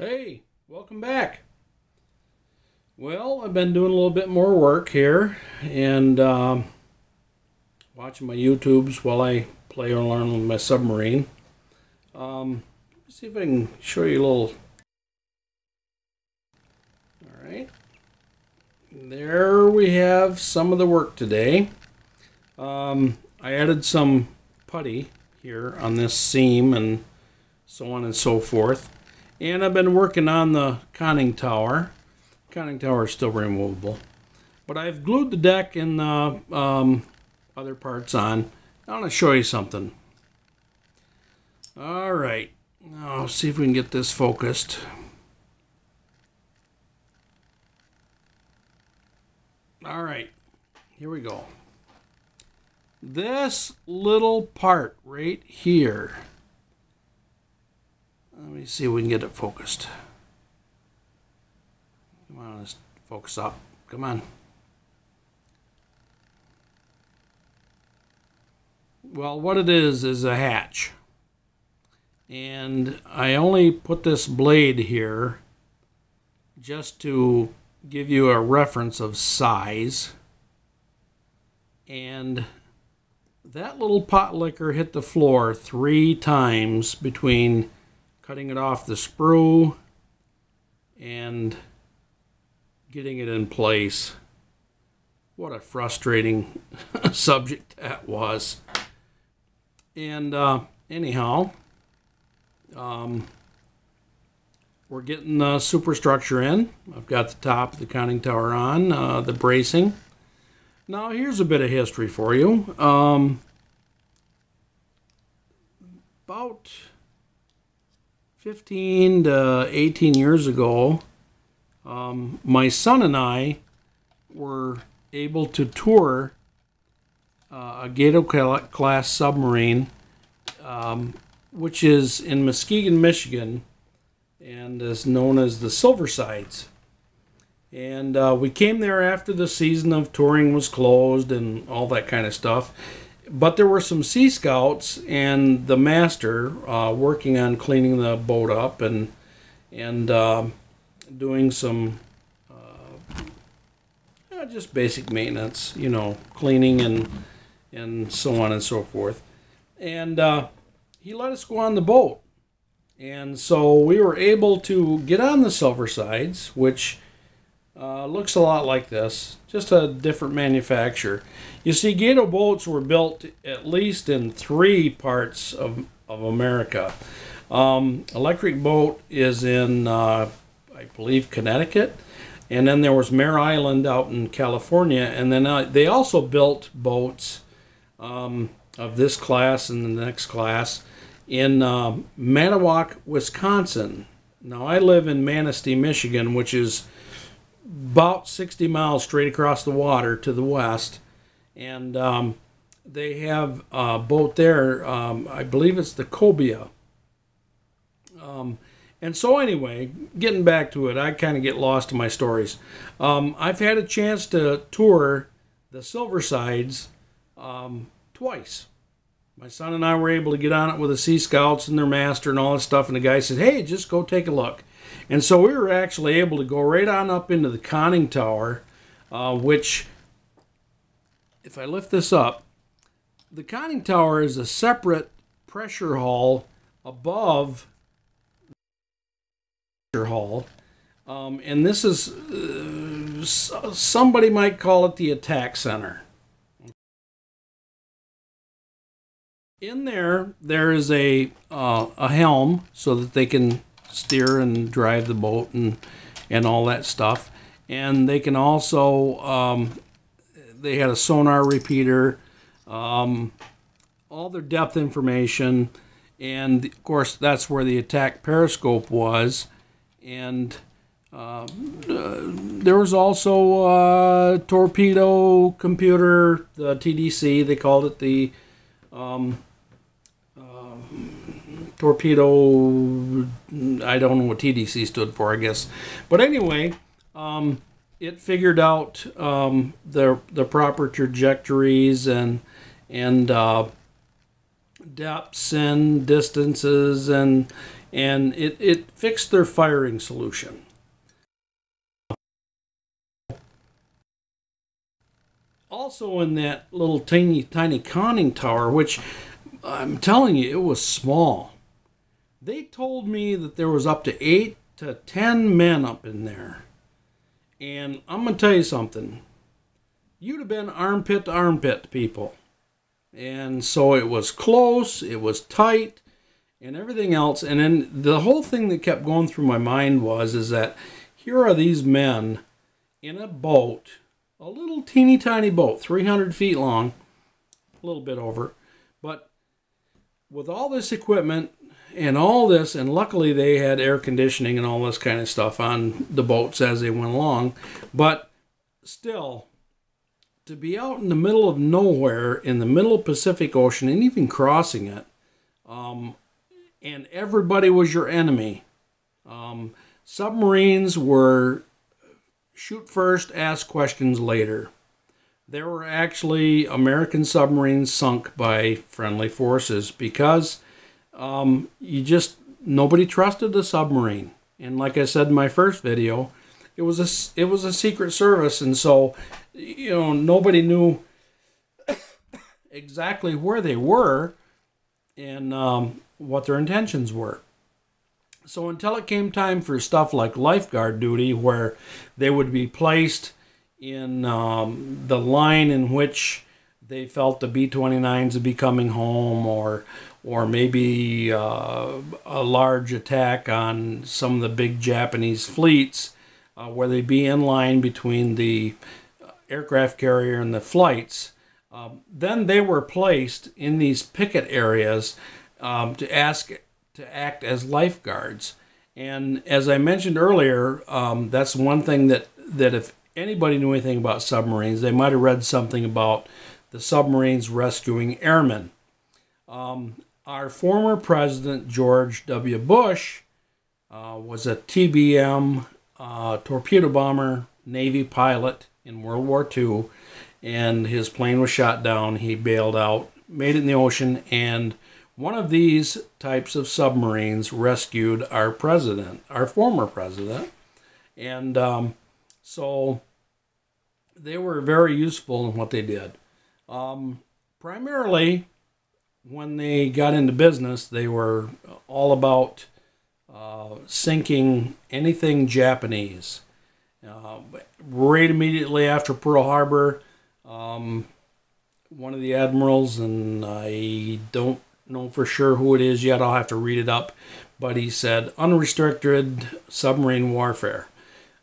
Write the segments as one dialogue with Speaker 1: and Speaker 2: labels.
Speaker 1: Hey, welcome back. Well, I've been doing a little bit more work here and watching my YouTubes while I play or learn with my submarine. Let's see if I can show you a little. Alright. There we have some of the work today. I added some putty here on this seam and so on and so forth. And I've been working on the conning tower. Conning tower is still removable. But I've glued the deck and the other parts on. I want to show you something. Alright. Now, see if we can get this focused. Alright. Here we go. This little part right here. Let me see if we can get it focused. Come on, let's focus up. Come on. Well, what it is a hatch. And I only put this blade here just to give you a reference of size. And that little pot liquor hit the floor 3 times between cutting it off the sprue and getting it in place. What a frustrating subject that was. And anyhow, we're getting the superstructure in. I've got the top of the conning tower on, the bracing. Now here's a bit of history for you. About 15 to 18 years ago, my son and I were able to tour a Gato class submarine, which is in Muskegon, Michigan, and is known as the Silversides. And we came there after the season of touring was closed and all that kind of stuff. But there were some Sea Scouts and the master working on cleaning the boat up and doing some just basic maintenance, you know, cleaning and so on and so forth. And he let us go on the boat. And so we were able to get on the Silversides, which looks a lot like this, just a different manufacturer. You see, Gato boats were built at least in 3 parts of America. Electric Boat is in, I believe, Connecticut. And then there was Mare Island out in California. And then they also built boats of this class and the next class in Manitowoc, Wisconsin. Now, I live in Manistee, Michigan, which is about 60 miles straight across the water to the west. And they have a boat there, I believe it's the Cobia. And so anyway, getting back to it, I kind of get lost in my stories. I've had a chance to tour the Silversides twice. My son and I were able to get on it with the Sea Scouts and their master and all that stuff, and the guy said, hey, just go take a look. And so we were actually able to go right on up into the conning tower, which, if I lift this up, the conning tower is a separate pressure hull above the pressure hull. And this is, somebody might call it the attack center. In there is a helm so that they can steer and drive the boat and all that stuff. And they can also, they had a sonar repeater, all their depth information, and of course that's where the attack periscope was. And there was also a torpedo computer, the TDC, they called it the torpedo, I don't know what TDC stood for, I guess. But anyway, it figured out the proper trajectories and depths and distances and and it fixed their firing solution. Also in that little tiny conning tower, which I'm telling you, it was small. They told me that there was up to 8 to 10 men up in there. And I'm going to tell you something. You'd have been armpit to armpit, people. And so it was close, it was tight, and everything else. And then the whole thing that kept going through my mind is that here are these men in a boat, a little teeny tiny boat, 300 feet long, a little bit over, but with all this equipment and all this, and luckily they had air conditioning and all this kind of stuff on the boats as they went along, but still, to be out in the middle of nowhere, in the middle of Pacific Ocean, and even crossing it, and everybody was your enemy. Submarines were shoot first, ask questions later. There were actually American submarines sunk by friendly forces because nobody trusted the submarine. And like I said in my first video, it was a secret service, and so nobody knew exactly where they were and what their intentions were. So until it came time for stuff like lifeguard duty, where they would be placed in the line in which they felt the B-29s would be coming home, or maybe a large attack on some of the big Japanese fleets, where they'd be in line between the aircraft carrier and the flights, then they were placed in these picket areas to act as lifeguards. And as I mentioned earlier, that's one thing that if anybody knew anything about submarines, they might have read something about the submarines rescuing airmen. Our former president, George W. Bush, was a TBM torpedo bomber Navy pilot in World War II, and his plane was shot down. He bailed out, made it in the ocean, and one of these types of submarines rescued our president, our former president. And so they were very useful in what they did. Primarily, when they got into business, they were all about sinking anything Japanese. Right immediately after Pearl Harbor, one of the admirals, and I don't know for sure who it is yet, I'll have to read it up, but he said unrestricted submarine warfare.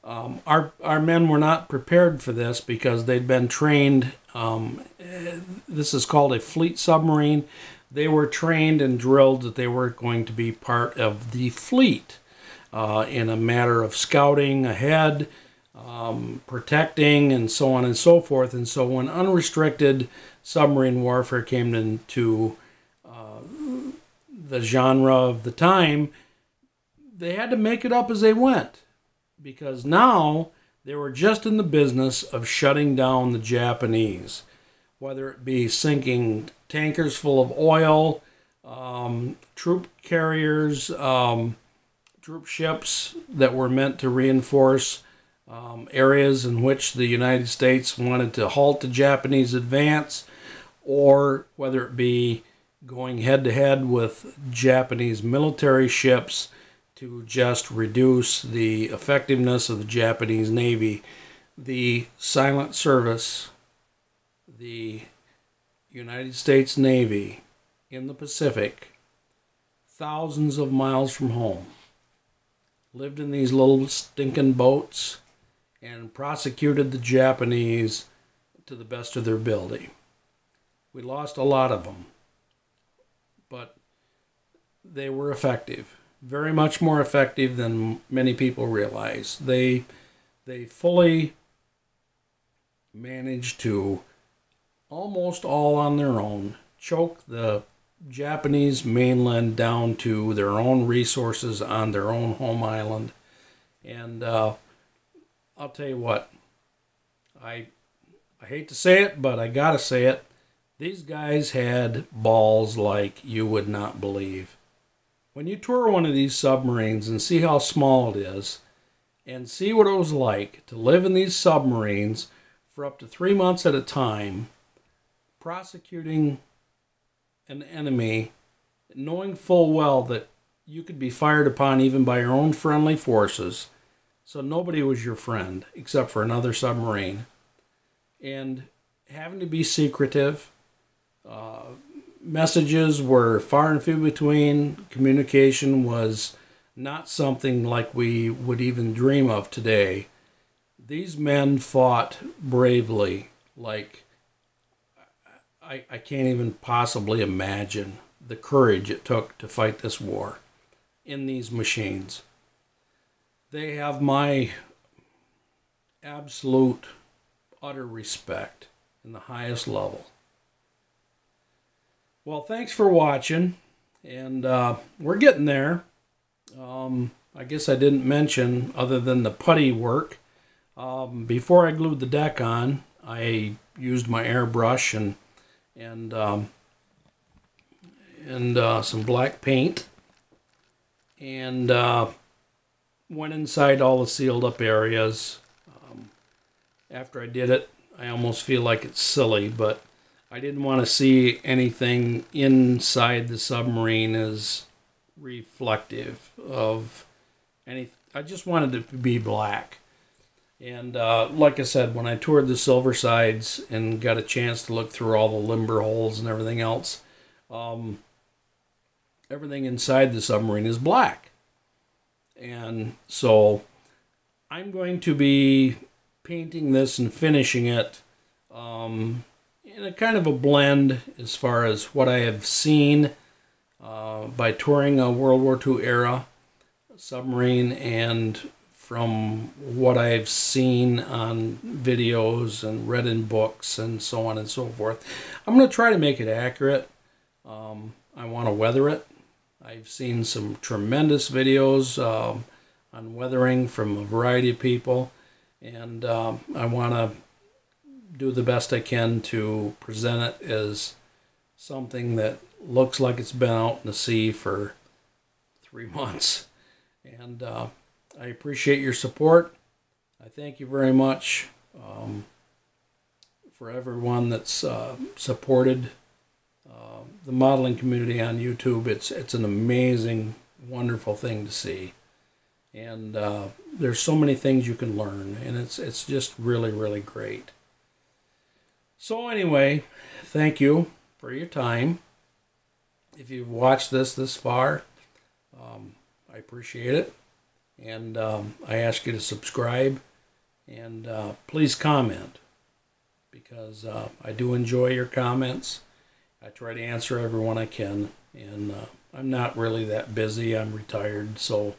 Speaker 1: Our men were not prepared for this because they'd been trained. This is called a fleet submarine. They were trained and drilled that they were going to be part of the fleet in a matter of scouting ahead, protecting, and so on and so forth. And so when unrestricted submarine warfare came into the genre of the time, they had to make it up as they went, because now they were just in the business of shutting down the Japanese, whether it be sinking tankers full of oil, troop carriers, troop ships that were meant to reinforce areas in which the United States wanted to halt the Japanese advance, or whether it be going head-to-head with Japanese military ships to just reduce the effectiveness of the Japanese Navy. The silent service, the United States Navy in the Pacific, thousands of miles from home, lived in these little stinking boats and prosecuted the Japanese to the best of their ability. We lost a lot of them, but they were effective. Very much more effective than many people realize. They fully managed to, almost all on their own, choke the Japanese mainland down to their own resources on their own home island. And I'll tell you what, I hate to say it, but I gotta say it. These guys had balls like you would not believe. when you tour one of these submarines and see how small it is, and see what it was like to live in these submarines for up to 3 months at a time, prosecuting an enemy, knowing full well that you could be fired upon even by your own friendly forces, so nobody was your friend except for another submarine, and having to be secretive. Messages were far and few between. Communication was not something like we would even dream of today. These men fought bravely, like I can't even possibly imagine the courage it took to fight this war in these machines. They have my absolute, utter respect in the highest level. Well, thanks for watching, and we're getting there. I guess I didn't mention, other than the putty work, before I glued the deck on, I used my airbrush and some black paint, and went inside all the sealed up areas. After I did it, I almost feel like it's silly, but I didn't want to see anything inside the submarine as reflective of anything. I just wanted it to be black. And like I said, when I toured the Silver Sides and got a chance to look through all the limber holes and everything else, everything inside the submarine is black. And so I'm going to be painting this and finishing it in a kind of a blend as far as what I have seen by touring a World War II era submarine, and from what I've seen on videos and read in books and so on and so forth. I'm going to try to make it accurate. I want to weather it. I've seen some tremendous videos on weathering from a variety of people, and I want to do the best I can to present it as something that looks like it's been out in the sea for 3 months. And I appreciate your support. I thank you very much for everyone that's supported the modeling community on YouTube. It's an amazing, wonderful thing to see. And there's so many things you can learn, and it's just really, really great. So anyway, thank you for your time. If you've watched this far, I appreciate it. And I ask you to subscribe, and please comment, because I do enjoy your comments. I try to answer everyone I can, and I'm not really that busy. I'm retired, so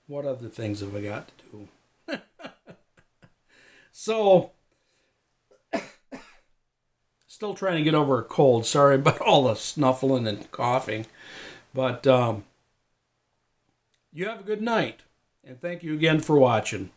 Speaker 1: what other things have I got to do? So, still trying to get over a cold. Sorry about all the snuffling and coughing. But you have a good night. And thank you again for watching.